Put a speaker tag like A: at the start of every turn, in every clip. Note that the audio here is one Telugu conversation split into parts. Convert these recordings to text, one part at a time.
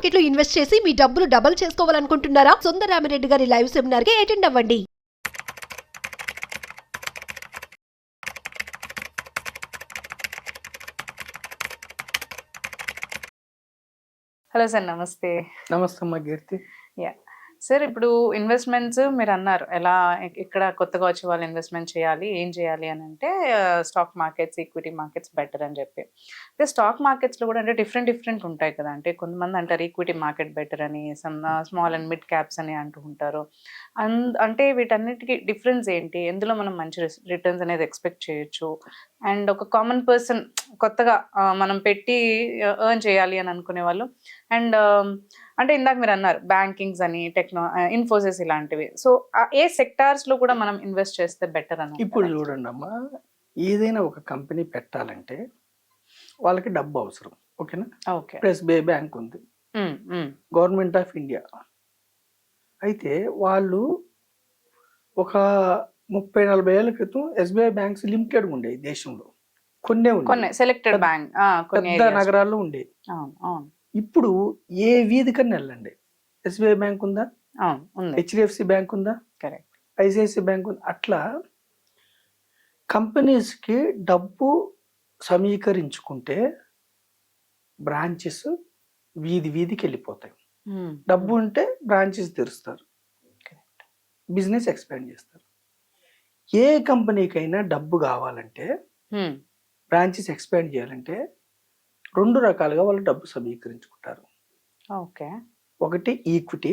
A: మార్కెట్ లో ఇన్వెస్ట్ చేసి మీ డబ్బులు డబుల్ చేసుకోవాలనుకుంటున్నారా? సుందరరామిరెడ్డి గారి లైవ్ సెమినార్ కి అటెండ్ అవ్వండి.
B: హలో సార్, నమస్తే.
C: నమస్తే అమ్మా కీర్తి.
B: యా సార్, ఇప్పుడు ఇన్వెస్ట్మెంట్స్ మీరు అన్నారు, ఎలా ఇక్కడ కొత్తగా వచ్చే వాళ్ళు ఇన్వెస్ట్మెంట్ చేయాలి, ఏం చేయాలి అని అంటే stock markets, equity markets better అని చెప్పి. అయితే స్టాక్ మార్కెట్స్లో కూడా అంటే డిఫరెంట్ ఉంటాయి కదా. అంటే కొంతమంది అంటారు ఈక్విటీ మార్కెట్ బెటర్ అని, స్మాల్ అండ్ మిడ్ క్యాప్స్ అని అంటూ ఉంటారు. అంటే వీటన్నిటికీ డిఫరెన్స్ ఏంటి, ఎందులో మనం మంచి రిటర్న్స్ అనేది ఎక్స్పెక్ట్ చేయొచ్చు, అండ్ ఒక కామన్ పర్సన్ కొత్తగా మనం పెట్టి ఎర్న్ చేయాలి అని అనుకునే వాళ్ళు, అండ్ అంటే ఇందాక మీరు అన్నారు బ్యాంకింగ్స్ అని, ఇన్ఫోసిస్ ఇలాంటివి. సో ఏ సెక్టార్స్ లో కూడా మనం ఇన్వెస్ట్ చేస్తే బెటర్ అని?
C: ఇప్పుడు చూడండి అమ్మా, ఏదైనా ఒక కంపెనీ పెట్టాలంటే వాళ్ళకి డబ్బు అవసరం. ఓకేనా?
B: ఓకే.
C: ఎస్బీఐ బ్యాంక్ ఉంది, గవర్నమెంట్ ఆఫ్ ఇండియా. అయితే వాళ్ళు ఒక 30-40 ఏళ్ల క్రితం ఎస్బీఐ బ్యాంక్స్ లిమిటెడ్ ఉండేవి దేశంలో, కొన్ని
B: సెలెక్టెడ్ బ్యాంక్
C: పెద్ద నగరాల్లో ఉండేవి. ఇప్పుడు ఏ వీధి కన్నా వెళ్ళండి, ఎస్బీఐ బ్యాంక్ ఉందా, హెచ్డిఎఫ్సి బ్యాంక్ ఉందా, ఐసిఐసి బ్యాంక్ ఉందా. అట్లా కంపెనీస్కి డబ్బు సమీకరించుకుంటే బ్రాంచెస్ వీధికి వెళ్ళిపోతాయి. డబ్బు ఉంటే బ్రాంచెస్ తెరుస్తారు, బిజినెస్ ఎక్స్పాండ్ చేస్తారు. ఏ కంపెనీకైనా డబ్బు కావాలంటే, బ్రాంచెస్ ఎక్స్పాండ్ చేయాలంటే 2 రకాలుగా వాళ్ళు డబ్బు సమీకరించుకుంటారు.
B: ఓకే.
C: ఒకటి equity,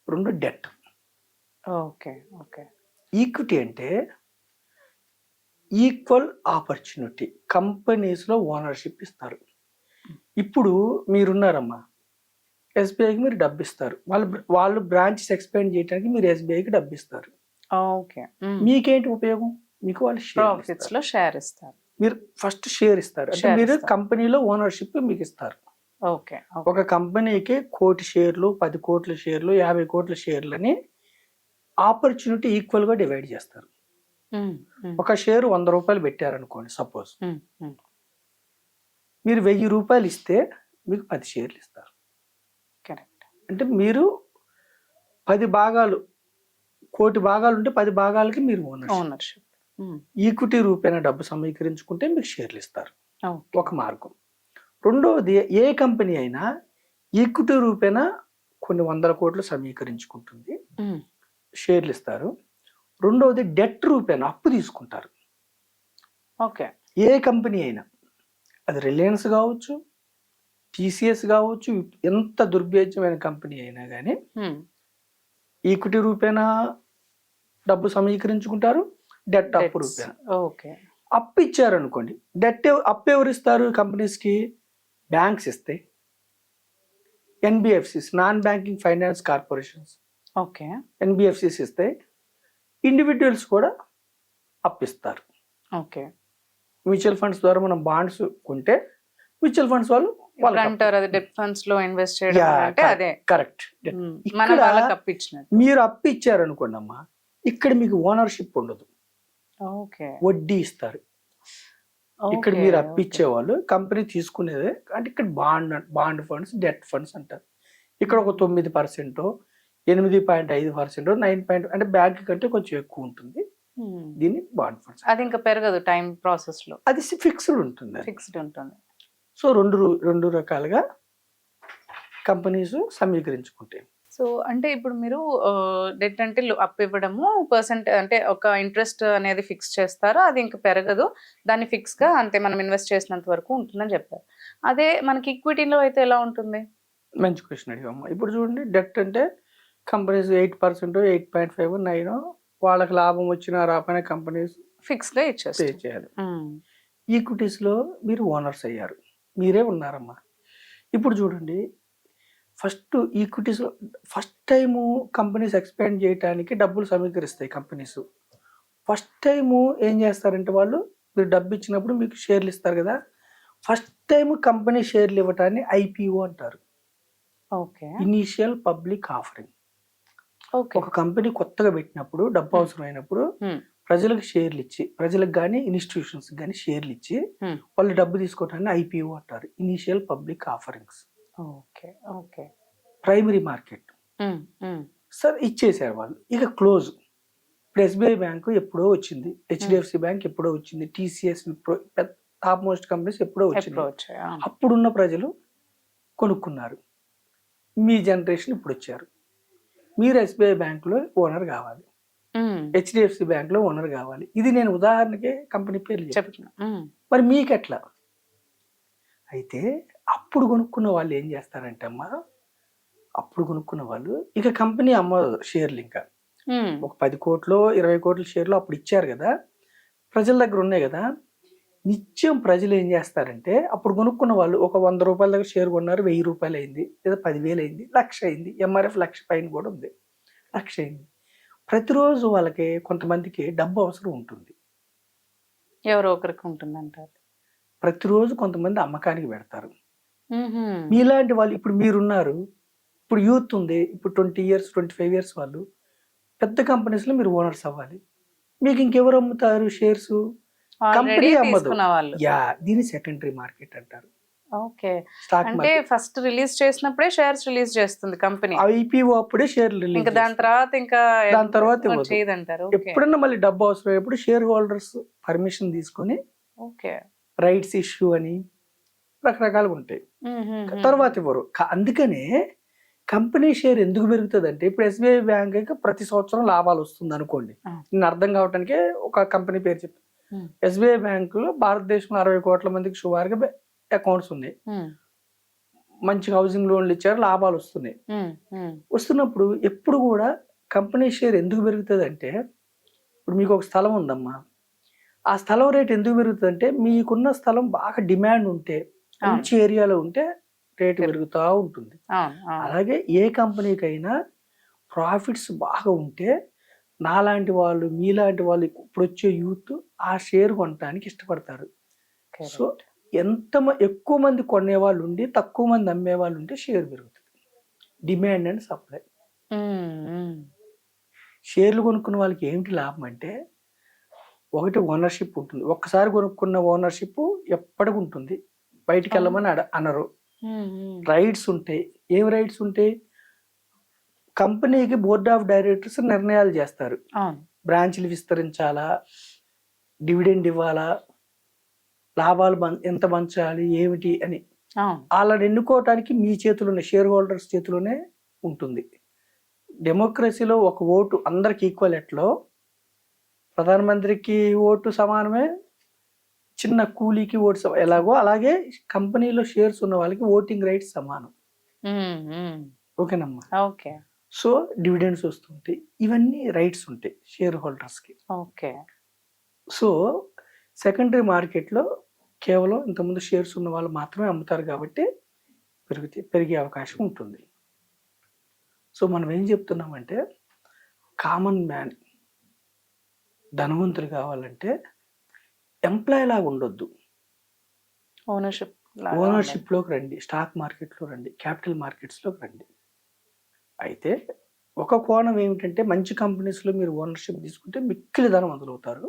C: 2 debt.
B: Okay. Okay.
C: Equity అంటే ఈక్వల్ ఆపర్చునిటీ, కంపెనీస్లో ఓనర్షిప్ ఇస్తారు. ఇప్పుడు మీరున్నారమ్మా, ఎస్బీఐకి మీరు డబ్బు ఇస్తారు, వాళ్ళు బ్రాంచెస్ ఎక్స్పాండ్ చేయడానికి మీరు ఎస్బీఐకి డబ్బు ఇస్తారు.
B: ఓకే.
C: మీకేంటి ఉపయోగం? మీకు వాళ్ళు
B: ప్రాఫిట్స్ లో షేర్ ఇస్తారు.
C: మీరు ఫస్ట్ షేర్ ఇస్తారు, అంటే మీరు కంపెనీలో ఓనర్షిప్ మీకు ఇస్తారు.
B: ఓకే.
C: ఒక కంపెనీకి 1 కోటి షేర్లు, 10 కోట్ల షేర్లు, 50 కోట్ల షేర్లని ఆపర్చునిటీ ఈక్వల్ గా డివైడ్ చేస్తారు. ఒక షేర్ 100 రూపాయలు పెట్టారనుకోండి సపోజ్, మీరు 1000 రూపాయలు ఇస్తే మీకు 10 షేర్లు ఇస్తారు.
B: కరెక్ట్.
C: అంటే మీరు 10 భాగాలు, 1 కోటి భాగాలు ఉంటే 10 భాగాలకి మీరు ఓనర్షిప్. ఈక్విటీ రూపేణా డబ్బు సమీకరించుకుంటే మీకు షేర్లు ఇస్తారు, ఒక మార్గం. రెండవది, ఏ కంపెనీ అయినా ఈక్విటీ రూపేణా కొన్ని 100 కోట్లు సమీకరించుకుంటుంది, షేర్లు ఇస్తారు. రెండవది డెట్ రూపేణా అప్పు తీసుకుంటారు.
B: ఓకే.
C: ఏ కంపెనీ అయినా, అది రిలయన్స్ కావచ్చు, టీసీఎస్ కావచ్చు, ఎంత దుర్భేద్యమైన కంపెనీ అయినా కానీ ఈక్విటీ రూపేణా డబ్బు సమీకరించుకుంటారు, డెట్ అప్పు రూపేణా.
B: ఓకే.
C: అప్పు ఇచ్చారనుకోండి, అప్పు ఎవరు ఇస్తారు కంపెనీస్కి? బ్యాంక్స్ ఇస్తాయి, NBFCs, non banking finance corporations,
B: okay,
C: NBFCs ఇస్తాయి. ఇండివిజువల్స్ కూడా అప్పిస్తారు.
B: ఓకే.
C: మ్యూచువల్ ఫండ్స్ ద్వారా మనం బాండ్స్ కొంటే మ్యూచువల్ ఫండ్స్ వాళ్ళు
B: డెట్ ఫండ్స్ లో ఇన్వెస్ట్ చేయడం అంటే అదే
C: కరెక్ట్. మీరు అప్పు ఇచ్చారనుకోండి అమ్మా, ఇక్కడ మీకు ఓనర్షిప్ ఉండదు, వడ్డీ ఇస్తారు. ఇక్కడ మీరు అప్పిచ్చేవాళ్ళు, కంపెనీ తీసుకునేదే. అంటే ఇక్కడ బాండ్ ఫండ్స్, డెట్ ఫండ్స్ అంటారు. ఇక్కడ ఒక 9%, 8.5%, 9 అంటే బ్యాంక్ కంటే కొంచెం ఎక్కువ ఉంటుంది. దీన్ని బాండ్ ఫండ్స్.
B: అది ఇంకా పెరగదు టైం ప్రాసెస్ లో,
C: అది ఫిక్స్డ్ ఉంటుంది. సో రెండు రకాలుగా కంపెనీస్ సమీకరించుకుంటాయి.
B: సో అంటే ఇప్పుడు మీరు డెట్ అంటే అప్పు ఇవ్వడము, అంటే ఒక ఇంట్రెస్ట్ అనేది ఫిక్స్ చేస్తారో, అది ఇంకా పెరగదు, దాన్ని ఫిక్స్ గా అంతే మనం ఇన్వెస్ట్ చేసినంత వరకు ఉంటుందని చెప్పారు. అదే మనకి ఈక్విటీలో అయితే ఎలా ఉంటుంది?
C: మంచి క్వశ్చన్ అడిగామ్మా. ఇప్పుడు చూడండి, డెట్ అంటే కంపెనీస్ 8%, 8.5%, 9% వాళ్ళకి లాభం వచ్చినా రాకపోయినా కంపెనీస్
B: ఫిక్స్ గా పే
C: చేయాలి. ఈక్విటీస్ లో మీరు ఓనర్స్ అయ్యారు, మీరే ఉన్నారమ్మా. ఇప్పుడు చూడండి, first equities first time companies expand చేయడానికి డబ్బులు సమీకరిస్తాయి కంపెనీస్. ఫస్ట్ టైము ఏం చేస్తారంటే, వాళ్ళు మీరు డబ్బు ఇచ్చినప్పుడు మీకు షేర్లు ఇస్తారు కదా, ఫస్ట్ టైం కంపెనీ షేర్లు ఇవ్వటాన్ని ఐపీఓ అంటారు, ఇనీషియల్ పబ్లిక్ ఆఫరింగ్. ఒక కంపెనీ కొత్తగా పెట్టినప్పుడు డబ్బు అవసరం అయినప్పుడు ప్రజలకు షేర్లు ఇచ్చి, ప్రజలకు కానీ ఇన్స్టిట్యూషన్స్ కానీ షేర్లు ఇచ్చి వాళ్ళు డబ్బు తీసుకోవటాన్ని ఐపీఓ అంటారు, initial public offerings.
B: Okay. Okay.
C: Primary market. Sir ఇచ్చేసారు వాళ్ళు. ఇక క్లోజ్. ఇప్పుడు ఎస్బీఐ బ్యాంకు ఎప్పుడో వచ్చింది, హెచ్డిఎఫ్సి బ్యాంక్ ఎప్పుడో వచ్చింది, టీసీఎస్ టాప్ మోస్ట్ కంపెనీస్ ఎప్పుడో వచ్చింది. అప్పుడున్న ప్రజలు కొనుక్కున్నారు. మీ జనరేషన్ ఇప్పుడు వచ్చారు. మీరు ఎస్బీఐ బ్యాంకులో ఓనర్ కావాలి, హెచ్డిఎఫ్సి బ్యాంకులో ఓనర్ కావాలి. ఇది నేను ఉదాహరణకి కంపెనీ పేర్లు చెప్తున్నా. మరి మీకు ఎట్లా? అయితే అప్పుడు కొనుక్కున్న వాళ్ళు ఏం చేస్తారంటే అమ్మా, అప్పుడు కొనుక్కున్న వాళ్ళు ఇక కంపెనీ అమ్మదు షేర్లు. ఇంకా ఒక 10 కోట్లు 20 కోట్ల షేర్లు అప్పుడు ఇచ్చారు కదా, ప్రజల దగ్గర ఉన్నాయి కదా. నిత్యం ప్రజలు ఏం చేస్తారంటే, అప్పుడు కొనుక్కున్న వాళ్ళు ఒక 100 రూపాయల దగ్గర షేర్ కొన్నారు, 1000 రూపాయలు అయింది, లేదా 10,000 అయింది, 1,00,000 అయింది, ఎంఆర్ఎఫ్ 1,00,000 పైన కూడా ఉంది, 1,00,000 అయింది. ప్రతిరోజు వాళ్ళకి కొంతమందికి డబ్బు అవసరం ఉంటుంది.
B: ఎవరో ఒకరికి ఉంటుందంటారు.
C: ప్రతిరోజు కొంతమంది అమ్మకానికి పెడతారు. మీలాంటి వాళ్ళు ఇప్పుడు మీరున్నారు, ఇప్పుడు యూత్ ఉంది, ఇప్పుడు 20 ఇయర్స్ 25 ఇయర్స్ వాళ్ళు పెద్ద కంపెనీస్లో మీరు ఓనర్స్ అవ్వాలి. మీకు ఇంకెవరు అమ్ముతారు షేర్స్? కంపెనీ అమ్మదు. యా, దీని సెకండరీ మార్కెట్ అంటారు.
B: ఓకే. అంటే ఫస్ట్ రిలీజ్ చేసినప్పుడే షేర్స్ రిలీజ్ చేస్తుంది కంపెనీ.
C: ఐపీఓ అప్పుడే షేర్లు రిలీజ్.
B: ఇంకా దాని తర్వాత చేయదంటారు.
C: ఎప్పుడన్నా మళ్ళీ డబ్బు అవసరమైనప్పుడు షేర్ హోల్డర్స్ పర్మిషన్ తీసుకొని
B: ఓకే
C: రైట్స్ ఇష్యూ అని రకరకాలుగా ఉంటాయి, తర్వాత ఇవ్వరు. అందుకనే కంపెనీ షేర్ ఎందుకు పెరుగుతుంది అంటే, ఇప్పుడు ఎస్బీఐ బ్యాంక్ ప్రతి సంవత్సరం లాభాలు వస్తుంది అనుకోండి. నేను అర్థం కావటానికి ఒక కంపెనీ పేరు చెప్తాను. ఎస్బీఐ బ్యాంకులో భారతదేశంలో 60 కోట్ల మందికి సుమారుగా అకౌంట్స్ ఉన్నాయి. మంచి హౌసింగ్ లోన్లు ఇచ్చారు, లాభాలు వస్తున్నాయి. వస్తున్నప్పుడు ఎప్పుడు కూడా కంపెనీ షేర్ ఎందుకు పెరుగుతుంది అంటే, ఇప్పుడు మీకు ఒక స్థలం ఉందమ్మా, ఆ స్థలం రేట్ ఎందుకు పెరుగుతుంది అంటే, మీకున్న స్థలం బాగా డిమాండ్ ఉంటే, మంచి ఏరియాలో ఉంటే రేటు పెరుగుతూ ఉంటుంది. అలాగే ఏ కంపెనీకైనా ప్రాఫిట్స్ బాగా ఉంటే, నాలాంటి వాళ్ళు మీలాంటి వాళ్ళు ఇప్పుడు వచ్చే యూత్ ఆ షేర్ కొనడానికి ఇష్టపడతారు. సో ఎక్కువ మంది కొనేవాళ్ళు ఉండి తక్కువ మంది అమ్మేవాళ్ళు ఉంటే షేర్ పెరుగుతుంది. Demand and supply. షేర్లు కొనుక్కున్న వాళ్ళకి ఏమిటి లాభం అంటే, ఒకటి ఓనర్షిప్ ఉంటుంది. ఒక్కసారి కొనుక్కున్న ఓనర్షిప్ ఎప్పటికి ఉంటుంది, బయటికి వెళ్ళమని అనరు. రైట్స్ ఉంటాయి. ఏం రైట్స్ ఉంటాయి? కంపెనీకి బోర్డ్ ఆఫ్ డైరెక్టర్స్ నిర్ణయాలు చేస్తారు. బ్రాంచ్లు విస్తరించాలా, డివిడెండ్ ఇవ్వాలా, లాభాలు ఎంత పంచాలి, ఏమిటి అని వాళ్ళని ఎన్నుకోవటానికి మీ చేతులు ఉన్న షేర్ హోల్డర్స్ చేతిలోనే ఉంటుంది. డెమోక్రసీలో ఒక ఓటు అందరికి ఈక్వల్. ఎట్లో ప్రధానమంత్రికి ఓటు సమానమే, చిన్న కూలీకి ఓటు ఎలాగో అలాగే కంపెనీలో షేర్స్ ఉన్న వాళ్ళకి ఓటింగ్ రైట్స్ సమానం. ఓకేనమ్మా?
B: ఓకే.
C: సో డివిడెండ్స్ వస్తుంటాయి, ఇవన్నీ రైట్స్ ఉంటాయి షేర్ హోల్డర్స్కి.
B: ఓకే.
C: సో సెకండరీ మార్కెట్లో కేవలం ఇంతకుముందు షేర్స్ ఉన్న వాళ్ళు మాత్రమే అమ్ముతారు కాబట్టి పెరిగే అవకాశం ఉంటుంది. సో మనం ఏం చెప్తున్నామంటే, కామన్ మ్యాన్ ధనవంతులు కావాలంటే ఎంప్లాయ్ లాగా ఉండొద్దు, ఓనర్షిప్లోకి రండి, స్టాక్ మార్కెట్లో రండి, క్యాపిటల్ మార్కెట్స్లోకి రండి. అయితే ఒక కోణం ఏమిటంటే, మంచి కంపెనీస్లో మీరు ఓనర్షిప్ తీసుకుంటే మిక్కిలి ధనవంతులు అవుతారు.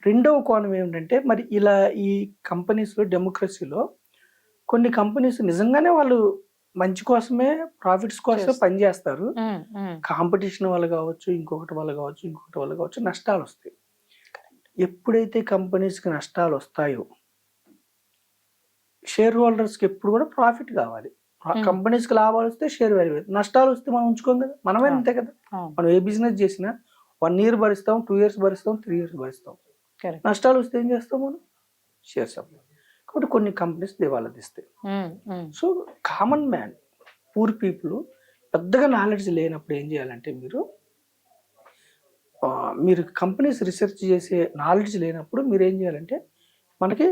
C: రెండవ కోణం ఏమిటంటే, మరి ఇలా ఈ కంపెనీస్లో డెమోక్రసీలో కొన్ని కంపెనీస్ నిజంగానే వాళ్ళు మంచి కోసమే, ప్రాఫిట్స్ కోసమే పనిచేస్తారు. కాంపిటీషన్ వల్ల కావచ్చు, ఇంకొకటి వల్ల కావచ్చు నష్టాలు వస్తాయి. ఎప్పుడైతే కంపెనీస్కి నష్టాలు వస్తాయో, షేర్ హోల్డర్స్కి ఎప్పుడు కూడా ప్రాఫిట్ కావాలి. కంపెనీస్కి లాభాలు వస్తే షేర్ వాల్యూ, నష్టాలు వస్తే మనం ఉంచుకోం కదా, మనమే అంతే కదా. మనం ఏ బిజినెస్ చేసినా 1 ఇయర్ భరిస్తాం, 2 ఇయర్స్ భరిస్తాం, 3 ఇయర్స్ భరిస్తాం. నష్టాలు వస్తే ఏం చేస్తాం మనం? షేర్స్ అమ్మాలి. కాబట్టి కొన్ని కంపెనీస్ దివాలా తీస్తాయి. So common man, poor people పెద్దగా నాలెడ్జ్ లేనప్పుడు ఏం చేయాలంటే, మీరు కంపెనీస్ రీసెర్చ్ చేసే నాలెడ్జ్ లేనప్పుడు మీరు ఏం చేయాలంటే, మనకి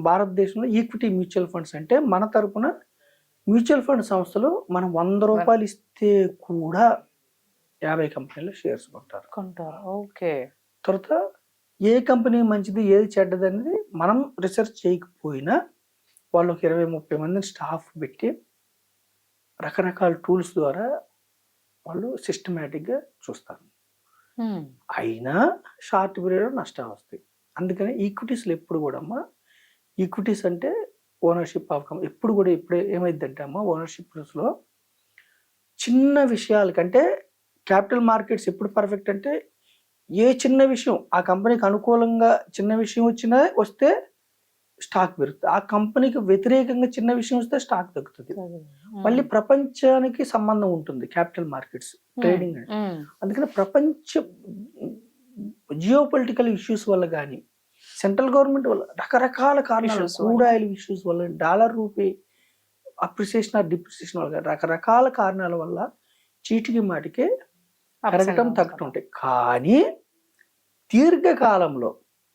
C: భారతదేశంలో ఈక్విటీ మ్యూచువల్ ఫండ్స్ అంటే, మన తరపున మ్యూచువల్ ఫండ్ సంస్థలు మనం 100 రూపాయలు ఇస్తే కూడా 50 కంపెనీలు షేర్స్ కొంటారు.
B: ఓకే.
C: తర్వాత ఏ కంపెనీ మంచిది, ఏది చెడ్డది అనేది మనం రీసెర్చ్ చేయకపోయినా వాళ్ళు 20-30 మందిని స్టాఫ్ పెట్టి రకరకాల టూల్స్ ద్వారా వాళ్ళు సిస్టమేటిక్గా చూస్తారు. అయినా షార్ట్ పీరియడ్లో నష్టాలు వస్తాయి. అందుకని ఈక్విటీస్లో ఎప్పుడు కూడా ఈక్విటీస్ అంటే ఓనర్షిప్ ఆఫ్ ఎప్పుడు కూడా ఇప్పుడు ఏమైందంటే అమ్మ ఓనర్షిప్స్లో చిన్న విషయాలకంటే క్యాపిటల్ మార్కెట్స్ ఎప్పుడు పర్ఫెక్ట్ అంటే ఏ చిన్న విషయం ఆ కంపెనీకి అనుకూలంగా చిన్న విషయం వస్తే స్టాక్ పెరుగుతుంది, ఆ కంపెనీకి వ్యతిరేకంగా చిన్న విషయం వస్తే స్టాక్ తగ్గుతుంది. మళ్ళీ ప్రపంచానికి సంబంధం ఉంటుంది క్యాపిటల్ మార్కెట్స్ ట్రేడింగ్ అంటే. అందుకని ప్రపంచ జియో పొలిటికల్ ఇష్యూస్ వల్ల కానీ సెంట్రల్ గవర్నమెంట్ వల్ల రకరకాల కారణాలు, క్రూడ్ ఆయిల్ ఇష్యూస్ వల్ల, dollar rupee appreciation or depreciation వల్ల రకరకాల కారణాల వల్ల చీటికి మాటికి పెరగటం తగ్గటం ఉంటాయి. కానీ దీర్ఘకాలంలో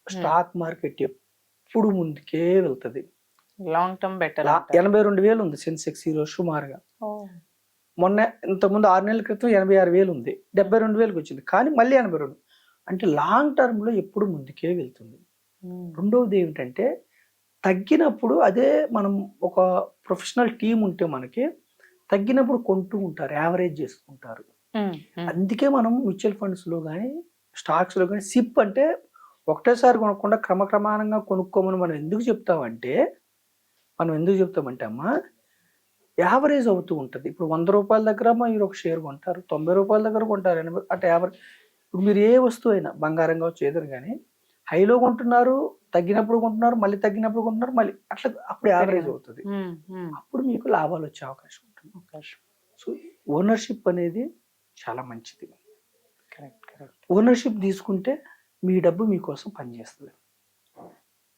C: స్టాక్ మార్కెట్ ఎప్పుడు ముందుకే వెళ్తుంది.
B: Long term better.
C: 82,000 ఉంది సెన్సెక్స్ ఈరోజు సుమారుగా. మొన్న ఇంతకుముందు 6 నెలల క్రితం 86,000 ఉంది, 72,000కి వచ్చింది. కానీ మళ్ళీ 82 అంటే లాంగ్ టర్మ్ లో ఎప్పుడు ముందుకే వెళ్తుంది. రెండవది ఏమిటంటే తగ్గినప్పుడు అదే మనం ఒక ప్రొఫెషనల్ టీం ఉంటే మనకి తగ్గినప్పుడు కొంటూ ఉంటారు, యావరేజ్ చేసుకుంటారు. అందుకే మనం మ్యూచువల్ ఫండ్స్ లో కానీ స్టాక్స్ లో కానీ సిప్ అంటే ఒకటేసారి కొనకుండా క్రమక్రమానంగా కొనుక్కోమని మనం ఎందుకు చెప్తామంటే అమ్మా యావరేజ్ అవుతూ ఉంటుంది. ఇప్పుడు 100 రూపాయల దగ్గర మీరు ఒక షేర్ కొంటారు, 90 రూపాయల దగ్గర కొంటారు, 80 అంటే యావరేజ్. ఇప్పుడు మీరు ఏ వస్తువు అయినా బంగారం కావచ్చు ఏదైనా కానీ హైలో కొంటున్నారు, తగ్గినప్పుడు కొంటున్నారు, మళ్ళీ తగ్గినప్పుడు కొంటున్నారు, మళ్ళీ అట్లా అప్పుడు యావరేజ్ అవుతుంది. అప్పుడు మీకు లాభాలు వచ్చే అవకాశం ఉంటుంది. సో ఓనర్షిప్ అనేది చాలా మంచిది. ఓనర్షిప్ తీసుకుంటే మీ డబ్బు మీకోసం పనిచేస్తుంది.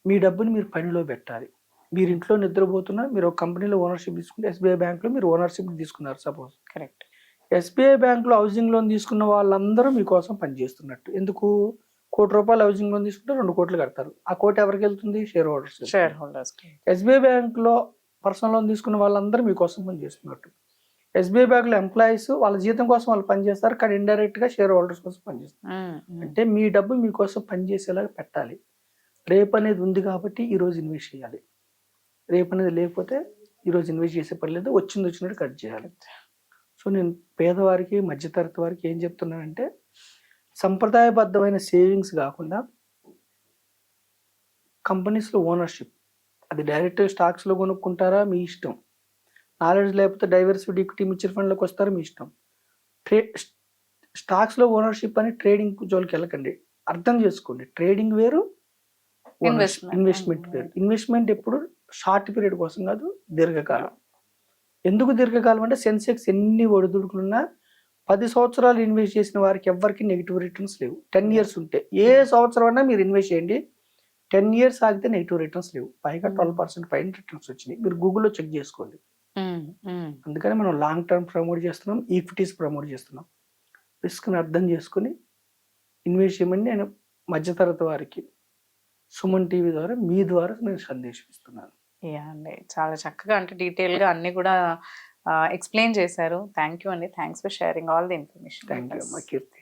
C: మీ డబ్బుని మీరు పనిలో పెట్టాలి. మీరు ఇంట్లో నిద్రపోతున్నా మీరు ఒక కంపెనీలో ఓనర్షిప్ తీసుకుంటే, ఎస్బీఐ బ్యాంక్లో మీరు ఓనర్షిప్ తీసుకున్నారు సపోజ్,
B: కరెక్ట్.
C: ఎస్బీఐ బ్యాంక్లో హౌసింగ్ లోన్ తీసుకున్న వాళ్ళందరూ మీకోసం పనిచేస్తున్నట్టు. ఎందుకు? ₹1,00,00,000 హౌసింగ్ లోన్ తీసుకుంటే 2 కోట్లు కడతారు. ఆ కోటి ఎవరికి వెళ్తుంది? Share holders. ఎస్బీఐ బ్యాంక్లో పర్సనల్ లోన్ తీసుకున్న వాళ్ళందరూ మీకోసం పనిచేస్తున్నట్టు. ఎస్బీఐ బ్యాంక్లో ఎంప్లాయీస్ వాళ్ళ జీతం కోసం వాళ్ళు పనిచేస్తారు, కానీ ఇండైరెక్ట్ గా షేర్ హోల్డర్స్ కోసం పనిచేస్తారు. అంటే మీ డబ్బు మీకోసం పనిచేసేలాగా పెట్టాలి. రేపు అనేది ఉంది కాబట్టి ఈరోజు ఇన్వెస్ట్ చేయాలి. రేపు అనేది లేకపోతే ఈరోజు ఇన్వెస్ట్ చేసే పని లేదు, వచ్చినట్టు కట్ చేయాలి. సో నేను పేదవారికి మధ్యతరగతి వారికి ఏం చెప్తున్నానంటే సంప్రదాయబద్ధమైన సేవింగ్స్ కాకుండా కంపెనీస్లో ఓనర్షిప్, అది డైరెక్ట్ స్టాక్స్లో కొనుక్కుంటారా మీ ఇష్టం, నాలెడ్జ్ లేకపోతే డైవర్సిటీ ఈక్విటీ మ్యూచువల్ ఫండ్లోకి వస్తారా మీ ఇష్టం. స్టాక్స్లో ఓనర్షిప్ అని ట్రేడింగ్ జోలికి వెళ్ళకండి. అర్థం చేసుకోండి, ట్రేడింగ్ వేరు, ఇన్వెస్ట్మెంట్ వేరు. ఇన్వెస్ట్మెంట్ ఎప్పుడు షార్ట్ పీరియడ్ కోసం కాదు, దీర్ఘకాలం. ఎందుకు దీర్ఘకాలం అంటే సెన్సెక్స్ ఎన్ని ఒడిదుడుకులున్నా 10 సంవత్సరాలు ఇన్వెస్ట్ చేసిన వారికి ఎవరికి నెగిటివ్ రిటర్న్స్ లేవు. 10 years ఉంటే ఏ సంవత్సరం అయినా మీరు ఇన్వెస్ట్ చేయండి, 10 years ఆగితే నెగిటివ్ రిటర్న్స్ లేవు. పైగా 12% పైన రిటర్న్స్ వచ్చినాయి. మీరు గూగుల్లో చెక్ చేసుకోండి. అందుకని మనం లాంగ్ టర్మ్ ప్రమోట్ చేస్తున్నాం, ఈక్విటీస్ ప్రమోట్ చేస్తున్నాం. రిస్క్ని అర్థం చేసుకుని ఇన్వెస్ట్ చేయమని నేను మధ్యతరగతి వారికి సుమన్ టీవీ ద్వారా మీ ద్వారా నేను సందేశం ఇస్తున్నాను.
B: అండి, చాలా చక్కగా అంటే డీటెయిల్గా అన్ని కూడా ఎక్స్ప్లెయిన్ చేశారు. థ్యాంక్ యూ అండి. Thanks for sharing all the information.
C: Thank you అమ్మా కీర్తి.